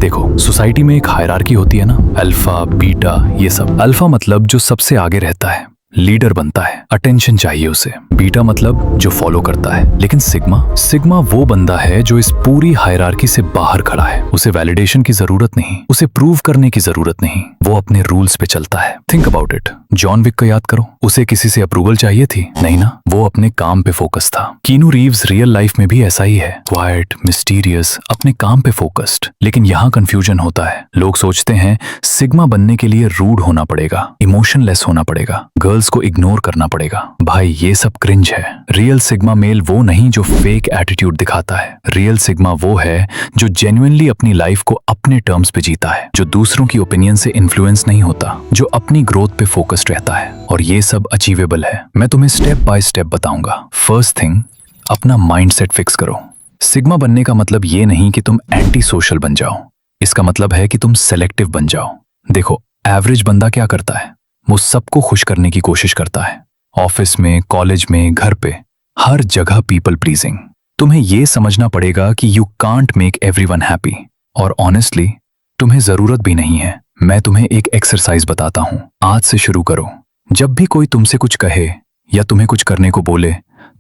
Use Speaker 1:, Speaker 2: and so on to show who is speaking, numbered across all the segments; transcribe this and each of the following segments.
Speaker 1: देखो, सोसाइटी में एक हायरार्की होती है ना, अल्फा बीटा ये सब। अल्फा मतलब जो सबसे आगे रहता है, लीडर बनता है, अटेंशन चाहिए उसे। बीटा मतलब जो फॉलो करता है। लेकिन सिग्मा वो बंदा है जो इस पूरी हायरार्की से बाहर खड़ा है। उसे वैलिडेशन की जरूरत नहीं, उसे प्रूव करने की जरूरत नहीं, वो अपने रूल्स पे चलता है। Think about it. John Wick को याद करो, उसे किसी से अप्रूवल चाहिए थी? नहीं ना, वो अपने काम पे फोकस था। कीनू रीव्स रियल लाइफ में भी ऐसा ही है, क्वाइट, मिस्टीरियस, अपने काम पे फोकस्ड। लेकिन यहाँ कंफ्यूजन होता है। लोग सोचते हैं सिग्मा बनने के लिए रूड होना पड़ेगा, इमोशनलेस होना पड़ेगा, गर्ल्स को इग्नोर करना पड़ेगा। भाई ये सब क्रिंज है। रियल सिग्मा मेल वो नहीं जो फेक एटीट्यूड दिखाता है। रियल सिग्मा वो है जो जेन्युइनली अपनी लाइफ को अपने टर्म्स पे जीता है, जो दूसरों की ओपिनियन से इन्फ्लुएंस नहीं होता, जो अपनी ग्रोथ पे फोकस्ड रहता है। और ये सब अचीवेबल है। मैं तुम्हें स्टेप बाय स्टेप बताऊंगा। फर्स्ट थिंग, अपना माइंडसेट फिक्स करो। सिग्मा बनने का मतलब ये नहीं कि तुम एंटी सोशल बन जाओ, इसका मतलब है कि तुम सेलेक्टिव बन जाओ। देखो, एवरेज बंदा क्या करता है? वो सबको खुश करने की कोशिश करता है। ऑफिस में, कॉलेज में, घर पे, हर जगह पीपल प्लीजिंग। तुम्हें ये समझना पड़ेगा कि you can't make everyone happy. और ऑनेस्टली तुम्हें जरूरत भी नहीं है। मैं तुम्हें एक एक्सरसाइज बताता हूं, आज से शुरू करो। जब भी कोई तुमसे कुछ कहे या तुम्हें कुछ करने को बोले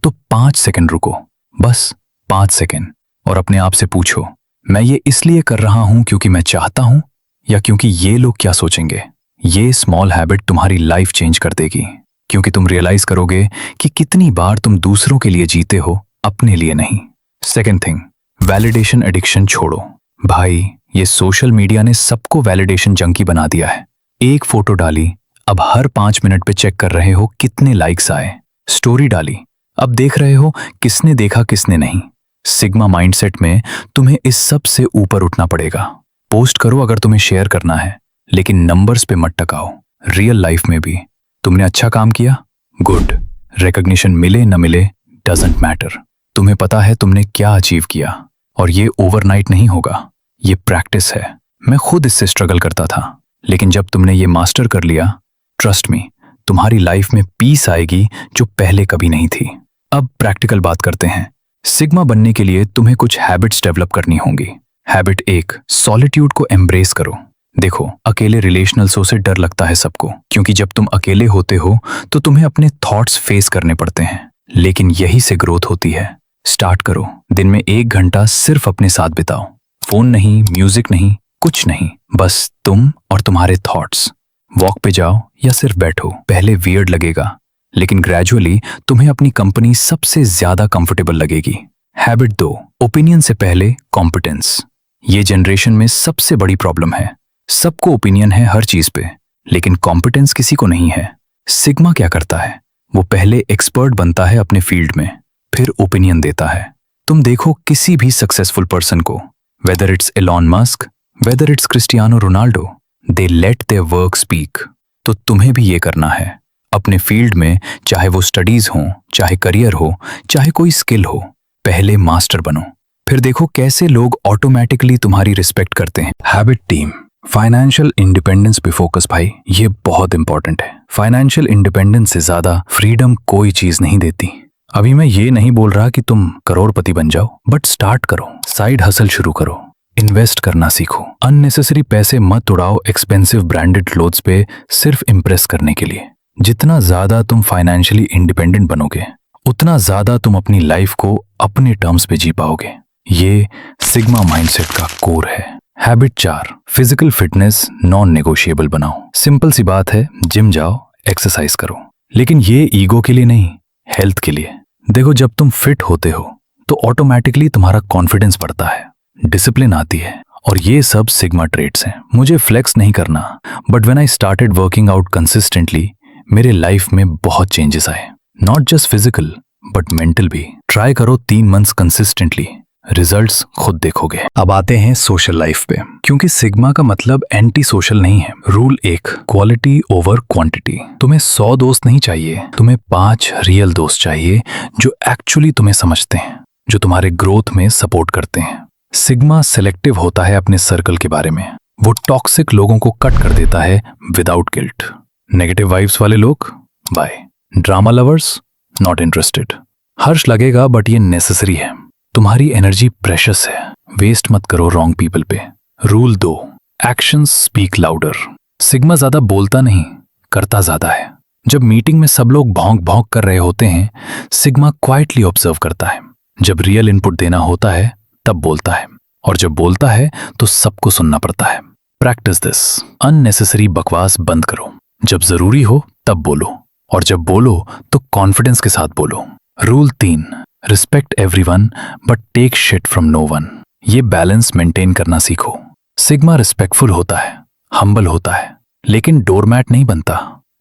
Speaker 1: तो 5 सेकंड रुको, बस 5 सेकंड, और अपने आप से पूछो, मैं ये इसलिए कर रहा हूं क्योंकि मैं चाहता हूं या क्योंकि ये लोग क्या सोचेंगे? ये स्मॉल हैबिट तुम्हारी लाइफ चेंज कर देगी, क्योंकि तुम रियलाइज करोगे कि कितनी बार तुम दूसरों के लिए जीते हो, अपने लिए नहीं। सेकंड थिंग, वैलिडेशन एडिक्शन छोड़ो। भाई ये सोशल मीडिया ने सबको वैलिडेशन जंकी बना दिया है। एक फोटो डाली, अब हर 5 मिनट पे चेक कर रहे हो कितने लाइक्स आए। स्टोरी डाली, अब देख रहे हो किसने देखा किसने नहीं। सिग्मा माइंडसेट में तुम्हें इस सब से ऊपर उठना पड़ेगा। पोस्ट करो अगर तुम्हें शेयर करना है, लेकिन नंबर्स पे मत टकाओ। रियल लाइफ में भी तुमने अच्छा काम किया, गुड। रिकॉग्निशन मिले न मिले डजंट मैटर। तुम्हें पता है तुमने क्या अचीव किया, और ये ओवरनाइट नहीं होगा, ये प्रैक्टिस है। मैं खुद इससे स्ट्रगल करता था, लेकिन जब तुमने ये मास्टर कर लिया, ट्रस्ट मी, तुम्हारी लाइफ में पीस आएगी जो पहले कभी नहीं थी। अब प्रैक्टिकल बात करते हैं। सिग्मा बनने के लिए तुम्हें कुछ हैबिट्स डेवलप करनी होंगी। हैबिट 1, सॉलिट्यूड को एम्ब्रेस करो। देखो, अकेले रिलेशनल्सों से डर लगता है सबको, क्योंकि जब तुम अकेले होते हो तो तुम्हें अपने थॉट्स फेस करने पड़ते हैं। लेकिन यही से ग्रोथ होती है। स्टार्ट करो, दिन में 1 घंटा सिर्फ अपने साथ बिताओ। फोन नहीं, म्यूजिक नहीं, कुछ नहीं, बस तुम और तुम्हारे थॉट्स। वॉक पे जाओ या सिर्फ बैठो। पहले वियर्ड लगेगा, लेकिन ग्रेजुअली तुम्हें अपनी कंपनी सबसे ज्यादा कंफर्टेबल लगेगी। हैबिट 2, ओपिनियन से पहले कॉम्पिटेंस। ये जनरेशन में सबसे बड़ी प्रॉब्लम है। सबको ओपिनियन है हर चीज पे, लेकिन कॉम्पिटेंस किसी को नहीं है। सिग्मा क्या करता है? वो पहले एक्सपर्ट बनता है अपने फील्ड में, फिर ओपिनियन देता है। तुम देखो किसी भी सक्सेसफुल पर्सन को, whether it's Elon Musk, whether it's Cristiano Ronaldo, they let their work speak. तो तुम्हें भी ये करना है अपने फील्ड में, चाहे वो स्टडीज हो, चाहे करियर हो, चाहे कोई स्किल हो। पहले मास्टर बनो, फिर देखो कैसे लोग ऑटोमेटिकली तुम्हारी रिस्पेक्ट करते हैं। हैबिट 3, फाइनेंशियल इंडिपेंडेंस पे फोकस। भाई ये बहुत इंपॉर्टेंट है। फाइनेंशियल इंडिपेंडेंस से ज्यादा फ्रीडम कोई चीज नहीं देती। अभी मैं ये नहीं बोल रहा कि तुम करोड़पति बन जाओ, बट स्टार्ट करो, साइड हसल शुरू करो, इन्वेस्ट करना सीखो। अननेसेसरी पैसे मत उड़ाओ एक्सपेंसिव ब्रांडेड क्लोथ्स पे सिर्फ इम्प्रेस करने के लिए। जितना ज्यादा तुम फाइनेंशियली इंडिपेंडेंट बनोगे, उतना ज्यादा तुम अपनी लाइफ को अपने टर्म्स पे जी पाओगे। ये सिग्मा माइंडसेट का कोर है। Habit 4, physical fitness non negotiable बनाओ। सिंपल सी बात है, जिम जाओ, एक्सरसाइज करो, लेकिन ये ईगो के लिए नहीं, हेल्थ के लिए। देखो, जब तुम फिट होते हो तो ऑटोमेटिकली तुम्हारा कॉन्फिडेंस बढ़ता है, डिसिप्लिन आती है, और ये सब सिग्मा ट्रेट्स हैं। मुझे फ्लेक्स नहीं करना, but when I started working out consistently, मेरे लाइफ में बहुत चेंजेस आए। Not just physical but mental भी। ट्राई करो 3 मंथ्स कंसिस्टेंटली, रिजल्ट्स खुद देखोगे। अब आते हैं सोशल लाइफ पे, क्योंकि सिग्मा का मतलब एंटी सोशल नहीं है। Rule 1, quality over quantity. तुम्हें 100 दोस्त नहीं चाहिए, तुम्हें 5 रियल दोस्त चाहिए जो एक्चुअली तुम्हें समझते हैं, जो तुम्हारे ग्रोथ में सपोर्ट करते हैं। सिग्मा सेलेक्टिव होता है अपने सर्कल के बारे में। वो टॉक्सिक लोगों को कट कर देता है विदाउट गिल्ट। नेगेटिव वाइब्स वाले लोग bye. Drama lovers not interested. Harsh लगेगा बट ये नेसेसरी है। तुम्हारी एनर्जी प्रेशियस है, वेस्ट मत करो रॉन्ग पीपल पे। Rule 2, actions speak louder. Sigma ज्यादा बोलता नहीं, करता ज्यादा है। जब मीटिंग में सब लोग भौंक भौंक कर रहे होते हैं, सिग्मा क्वाइटली ऑब्जर्व करता है। जब रियल इनपुट देना होता है तब बोलता है, और जब बोलता है तो सबको सुनना पड़ता है। Practice this. अननेसेसरी बकवास बंद करो। जब जरूरी हो तब बोलो, और जब बोलो तो कॉन्फिडेंस के साथ बोलो। Rule 3, respect everyone but take shit from no one. ये बैलेंस मेंटेन करना सीखो। सिग्मा रिस्पेक्टफुल होता है, हम्बल होता है, लेकिन डोरमैट नहीं बनता।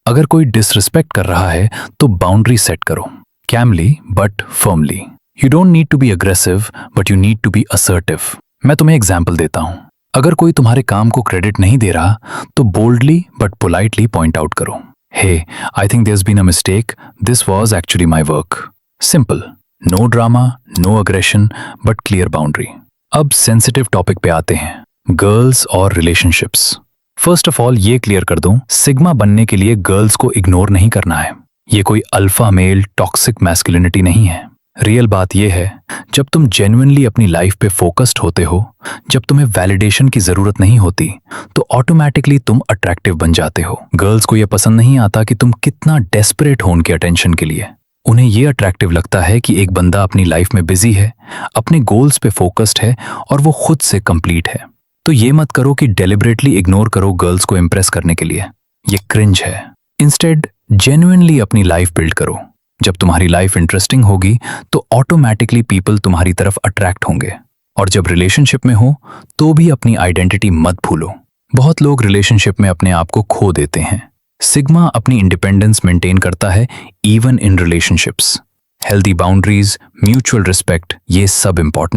Speaker 1: अगर कोई डिसरिस्पेक्ट कर रहा है तो बाउंड्री सेट करो, calmly but firmly. You don't need to be aggressive but you need to be assertive. मैं तुम्हें एग्जाम्पल देता हूं। अगर कोई तुम्हारे काम को क्रेडिट नहीं दे रहा तो boldly but politely point out करो, hey I think there has been a mistake, this was actually my work. Simple, no drama, no aggression but clear boundary. अब सेंसिटिव टॉपिक पे आते हैं, गर्ल्स और रिलेशनशिप्स। फर्स्ट ऑफ ऑल ये clear कर दूं, sigma बनने के लिए गर्ल्स को इग्नोर नहीं करना है। ये कोई अल्फा मेल टॉक्सिक मैस्कुलिनिटी नहीं है। रियल बात यह है, जब तुम जेन्युइनली अपनी लाइफ पे फोकस्ड होते हो, जब तुम्हें वैलिडेशन की जरूरत नहीं होती, तो ऑटोमेटिकली तुम अट्रैक्टिव बन जाते हो। गर्ल्स को यह पसंद नहीं आता कि तुम कितना डेस्परेट हो उनके अटेंशन के लिए। उन्हें यह अट्रैक्टिव लगता है कि एक बंदा अपनी लाइफ में बिजी है, अपने गोल्स पे फोकस्ड है और वो खुद से कंप्लीट है। तो ये मत करो कि डेलिबरेटली इग्नोर करो गर्ल्स को इंप्रेस करने के लिए, ये क्रिंज है। इंस्टेड जेन्युइनली अपनी लाइफ बिल्ड करो। जब तुम्हारी लाइफ इंटरेस्टिंग होगी तो ऑटोमेटिकली पीपल तुम्हारी तरफ अट्रैक्ट होंगे। और जब रिलेशनशिप में हो तो भी अपनी आइडेंटिटी मत भूलो। बहुत लोग रिलेशनशिप में अपने आप को खो देते हैं। सिग्मा अपनी इंडिपेंडेंस मेंटेन करता है even in relationships. Healthy boundaries, mutual respect, ये सब इंपॉर्टेंट